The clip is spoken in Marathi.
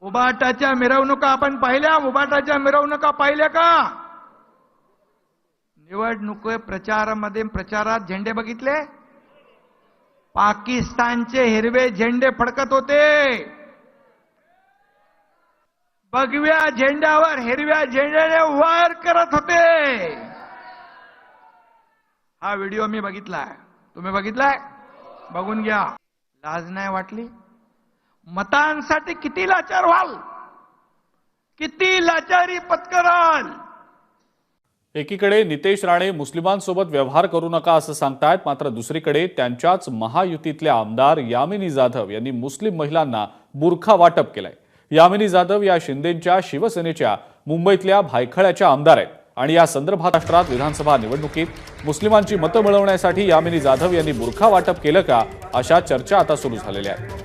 उबाटाच्या मिरवणुका आपण पाहिल्या, उबाटाच्या मिरवणुका पाहिल्या का? निवडणूक प्रचारामध्ये प्रचारात झेंडे बघितले? पाकिस्तानचे हिरवे झेंडे फडकत होते. भगव्या झेंड्यावर हिरव्या झेंड्याने वार करत होते. हा व्हिडिओ मी बघितलाय, तुम्ही बघितलाय? बघून घ्या. लाज नाही वाटली? मतांसाठी किती लाचार व्हाल, किती लाचारी पत्कराल. एकीकडे नितेश राणे मुस्लिमांसोबत व्यवहार करू नका असं सांगतायत, मात्र दुसरीकडे त्यांच्याच महायुतीतल्या आमदार यामिनी जाधव यांनी मुस्लिम महिलांना बुरखा वाटप केलंय. यामिनी जाधव या शिंदेच्या शिवसेनेच्या मुंबईतल्या भायखळ्याच्या आमदार आहेत आणि या संदर्भात महाराष्ट्रात विधानसभा निवडणुकीत मुस्लिमांची मतं मिळवण्यासाठी यामिनी जाधव यांनी बुरखा वाटप केलं का, अशा चर्चा आता सुरू झालेल्या आहेत.